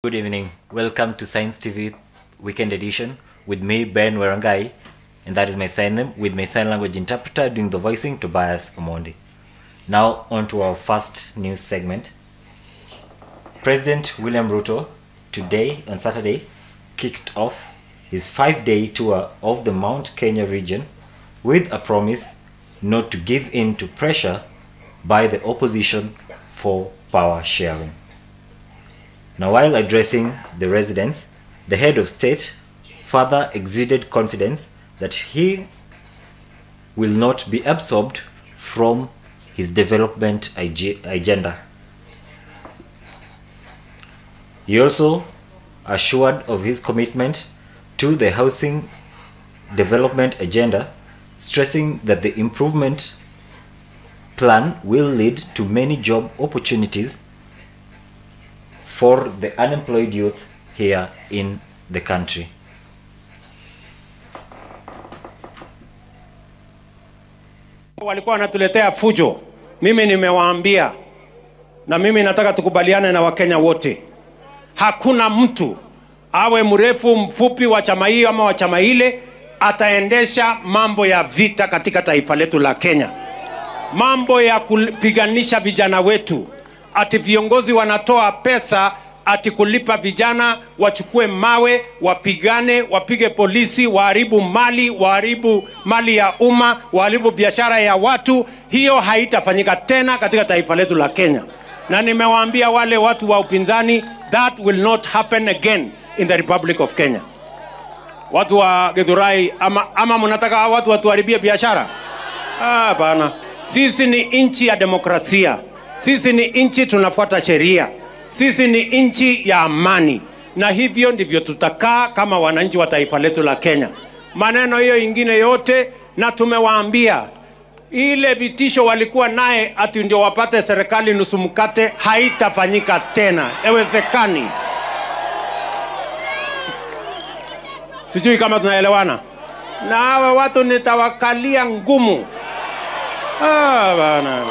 Good evening. Welcome to Science TV Weekend Edition with me, Ben WERANGAI, and that is my sign name, with my sign language interpreter doing the voicing, Tobias Omondi. Now on to our first news segment. President William Ruto today, on Saturday, kicked off his 5-day tour of the Mount Kenya region with a promise not to give in to pressure by the opposition for power sharing. Now, while addressing the residents, the head of state further exuded confidence that he will not be absorbed from his development agenda. He also assured of his commitment to the housing development agenda, stressing that the improvement plan will lead to many job opportunities for the unemployed youth here in the country. Walikuwa wanatuletea fujo. Mimi nimewaambia, na mimi nataka tukubaliane na Wakenya wote. Hakuna mtu awe mrefu mfupi wa chama hii ama wa chama ile ataendesha mambo ya vita katika taifa letu la Kenya. Mambo ya kupiganisha vijana wetu. Ati viongozi wanatoa pesa ati kulipa vijana wachukue mawe, wapigane, wapige polisi, waharibu mali ya umma, waharibu biashara ya watu. Hiyo haitafanyika tena katika taifa letu la Kenya. Na nimewaambia wale watu wa upinzani, that will not happen again in the Republic of Kenya. Watu wa Githurai, ama mnataka watu watuharibie biashara? Bana. Sisi ni nchi ya demokrasia. Sisi ni nchi tunafuata sheria. Sisi ni nchi ya amani. Na hivyo ndivyo tutakaa kama wananchi wa taifa letu la Kenya. Maneno hiyo ingine yote, na tumewaambia ile vitisho walikuwa naye ati ndio wapate serikali nusu mkate, haitafanyika tena. Haiwezekani. Sijui kama tunaelewana. Na hawa watu nitawakalia ngumu. Bana.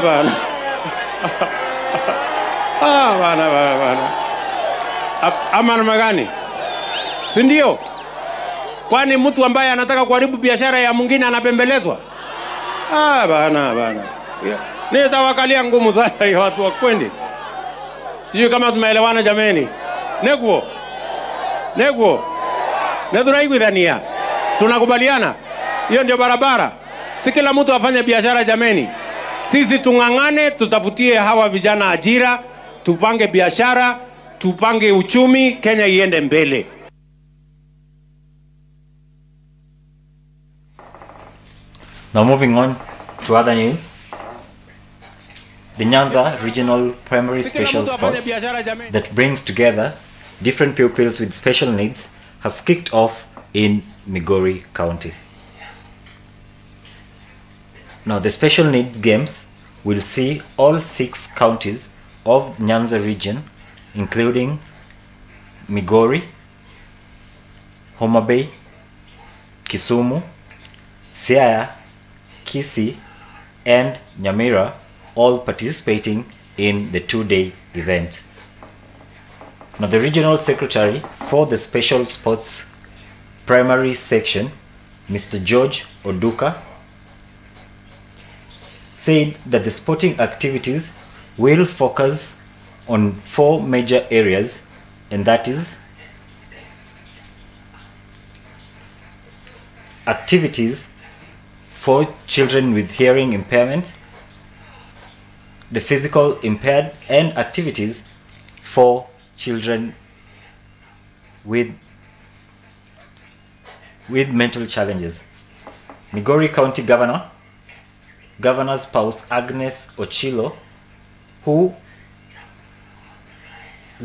Bana. Ama namna gani? Si ndio? Kwani mtu ambaye anataka kuharibu biashara ya mwingine anapembelezwa? Bana. Nitawakalia ngumu sana watu wa Kwendi. Sijui kama tumeelewana jameni. Negwo. Neduraiguithania. Tunakubaliana? Hiyo ndio barabara. Si kila mtu afanye biashara jameni. Sisi tungangane, tutafutie hawa vijana ajira, tupange biashara, tupange uchumi, Kenya iende mbele. Now moving on to other news. The Nyanza Regional Primary Special Sports that brings together different pupils with special needs has kicked off in Migori County. Now, the special needs games will see all 6 counties of Nyanza region, including Migori, Homa Bay, Kisumu, Siaya, Kisii, and Nyamira, all participating in the 2-day event. Now, the regional secretary for the special sports primary section, Mr. George Oduka, said that the sporting activities will focus on 4 major areas, and that is activities for children with hearing impairment, the physical impaired, and activities for children with mental challenges. Migori County Governor's spouse Agnes Ochilo, who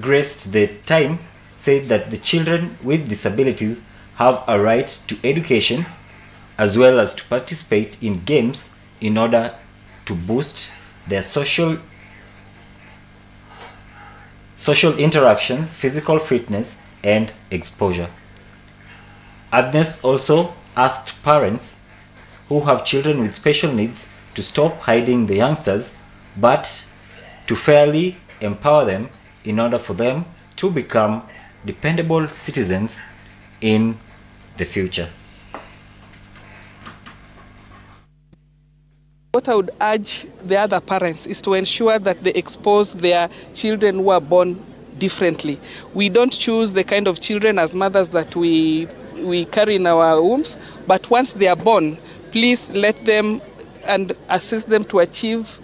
graced the time, said that the children with disabilities have a right to education as well as to participate in games in order to boost their social interaction, physical fitness, and exposure. Agnes also asked parents who have children with special needs to stop hiding the youngsters, but to fairly empower them in order for them to become dependable citizens in the future. What I would urge the other parents is to ensure that they expose their children who are born differently. We don't choose the kind of children as mothers that we carry in our wombs, but once they are born, please let them and assist them to achieve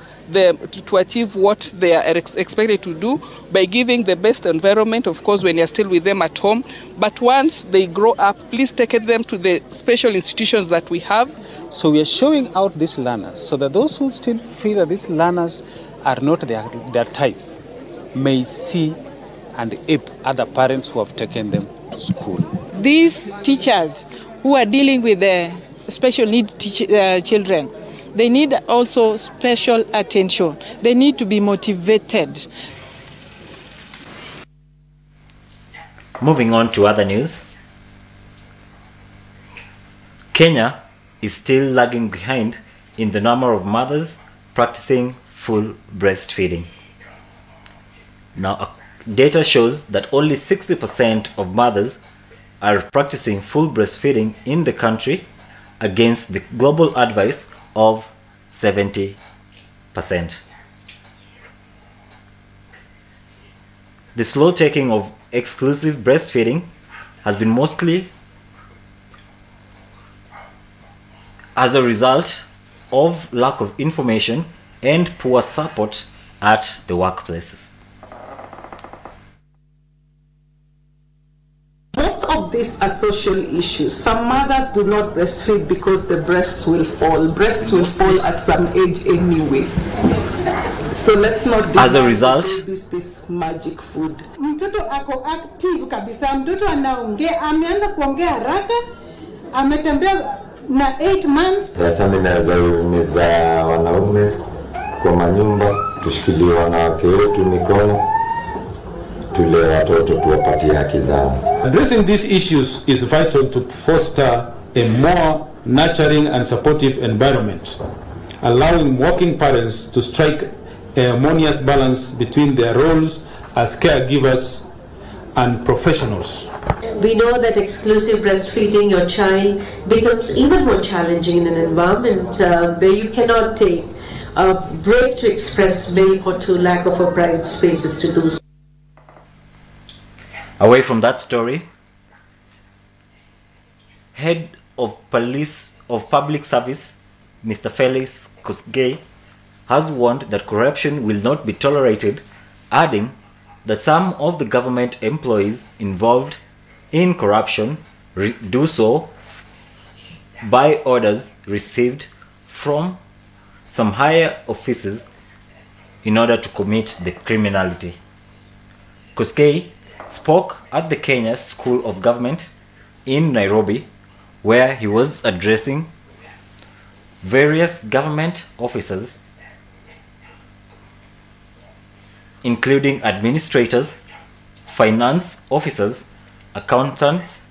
what they are expected to do by giving the best environment, of course, when you're still with them at home. But once they grow up, please take them to the special institutions that we have. So we are showing out these learners so that those who still feel that these learners are not their type may see and ape other parents who have taken them to school. These teachers who are dealing with the special needs children, they need also special attention. They need to be motivated. Moving on to other news. Kenya is still lagging behind in the number of mothers practicing full breastfeeding. Now, data shows that only 60% of mothers are practicing full breastfeeding in the country against the global advice of 70%. The slow taking of exclusive breastfeeding has been mostly as a result of lack of information and poor support at the workplaces. Most of these are social issues. Some mothers do not breastfeed because the breasts will fall. Breasts will fall at some age anyway. So let's not as a result, this magic food. Mtoto ako active kabisa. Mtoto anaongea, ameanza kuongea haraka, ametembea na 8 months. Semina za wanaume kwa manyumba, tushikilie wanawake wetu mikono, tule watoto tuwapatie haki zao. Addressing these issues is vital to foster a more nurturing and supportive environment, allowing working parents to strike a harmonious balance between their roles as caregivers and professionals. We know that exclusive breastfeeding your child becomes even more challenging in an environment where you cannot take a break to express milk or to lack of a private spaces to do so. Away from that story, Head of Public Service, Mr. Felix Kosgei, has warned that corruption will not be tolerated, adding that some of the government employees involved in corruption do so by orders received from some higher officers in order to commit the criminality. Kosgei spoke at the Kenya School of Government in Nairobi, where he was addressing various government officers, including administrators, finance officers, accountants,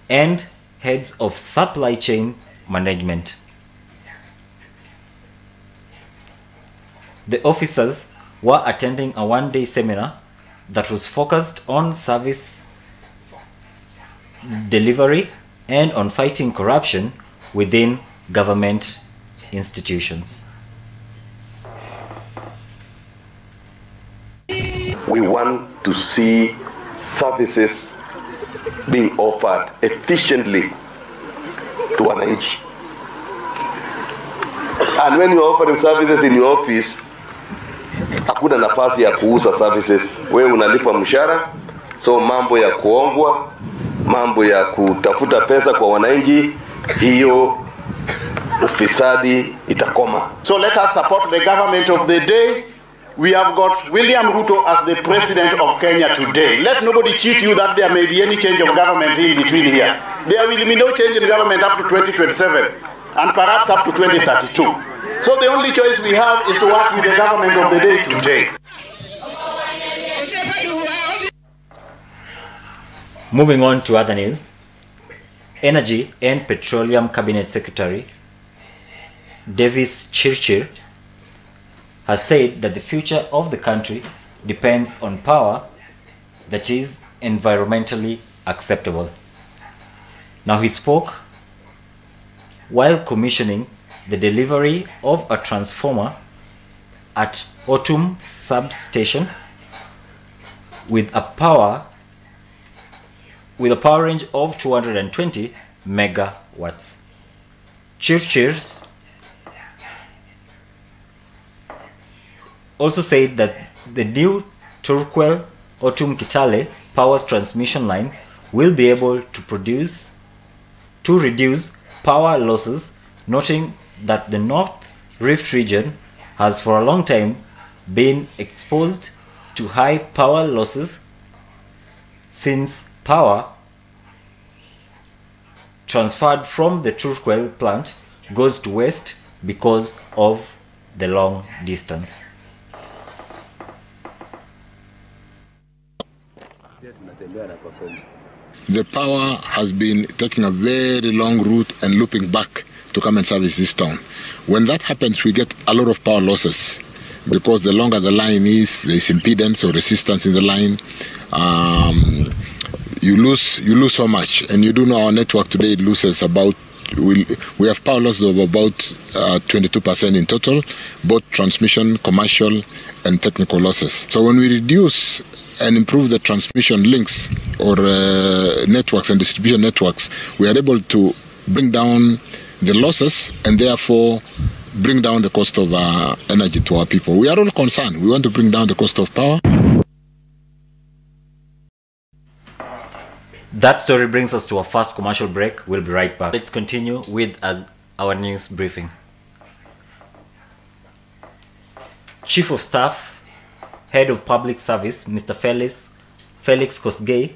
and heads of supply chain management. The officers were attending a one-day seminar that was focused on service delivery and on fighting corruption within government institutions. We want to see services being offered efficiently to wananchi. And when you're offering services in your office, hakuna nafasi ya kuuza services. Wewe unalipa mshahara, so mambo ya kuongwa, mambo ya kutafuta pesa kwa wananchi, hiyo ufisadi itakoma. So let us support the government of the day. We have got William Ruto as the president of Kenya today. Let nobody cheat you that there may be any change of government in between here. There will be no change in government up to 2027 and perhaps up to 2032. So the only choice we have is to work with the government of the day today. Moving on to other news, Energy and Petroleum Cabinet Secretary Davis Chirchir has said that the future of the country depends on power that is environmentally acceptable. Now, he spoke while commissioning the delivery of a transformer at Otum substation with a power range of 220 megawatts. Churchill also said that the new Turkwel Otum Kitale power transmission line will be able to reduce power losses, noting that the North Rift region has for a long time been exposed to high power losses since power transferred from the Turkwel plant goes to waste because of the long distance. The power has been taking a very long route and looping back to come and service this town. When that happens, we get a lot of power losses because the longer the line is, there is impedance or resistance in the line. You lose so much, and you do know our network today it loses about. We have power losses of about 22% in total, both transmission, commercial, and technical losses. So when we reduce and improve the transmission links or networks and distribution networks, we are able to bring down the losses and therefore bring down the cost of energy to our people. We are all concerned. We want to bring down the cost of power. That story brings us to a first commercial break. We'll be right back. Let's continue with our news briefing. Chief of Staff, Head of Public Service, Mr. Felix Kosgei,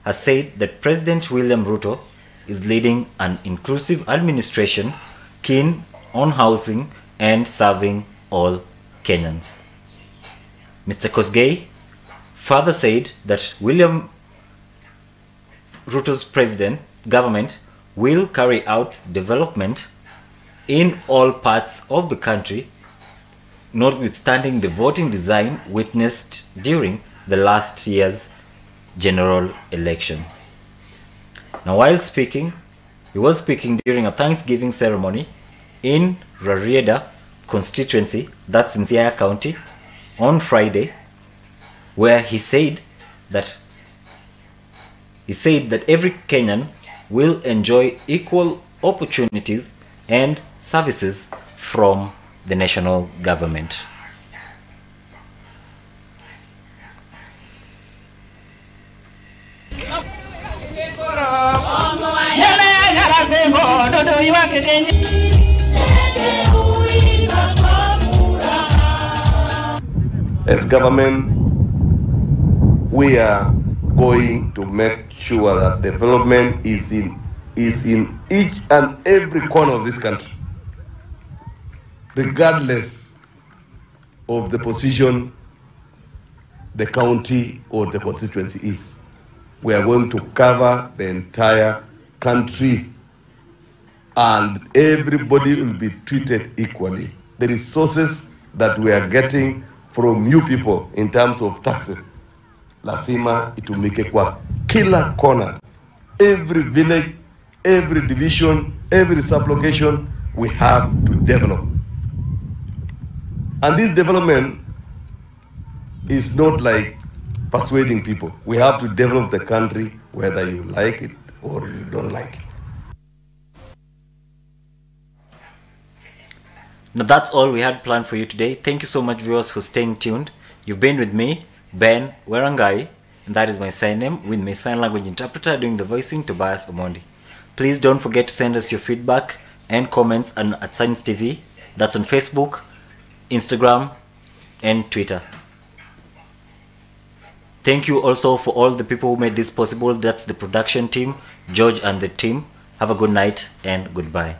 has said that President William Ruto is leading an inclusive administration keen on housing and serving all Kenyans. Mr. Kosgei further said that William Ruto's government will carry out development in all parts of the country, notwithstanding the voting design witnessed during the last year's general election. Now, while speaking, he was speaking during a Thanksgiving ceremony in Rarieda constituency, that's in Siaya County, on Friday, where he said that every Kenyan will enjoy equal opportunities and services from the national government. As government, we are going to make sure that development is in each and every corner of this country, regardless of the position the county or the constituency is. We are going to cover the entire country and everybody will be treated equally. The resources that we are getting from you people in terms of taxes, lazima itumike kwa kila corner, every village, every division, every sub-location. We have to develop. And this development is not like persuading people. We have to develop the country whether you like it or you don't like it. Now that's all we had planned for you today. Thank you so much, viewers, for staying tuned. You've been with me, Ben WERANGAI, and that is my sign name, with my sign language interpreter doing the voicing, Tobias Omondi. Please don't forget to send us your feedback and comments at Science TV. That's on Facebook, Instagram, and Twitter. Thank you also for all the people who made this possible. That's the production team, George and the team. Have a good night and goodbye.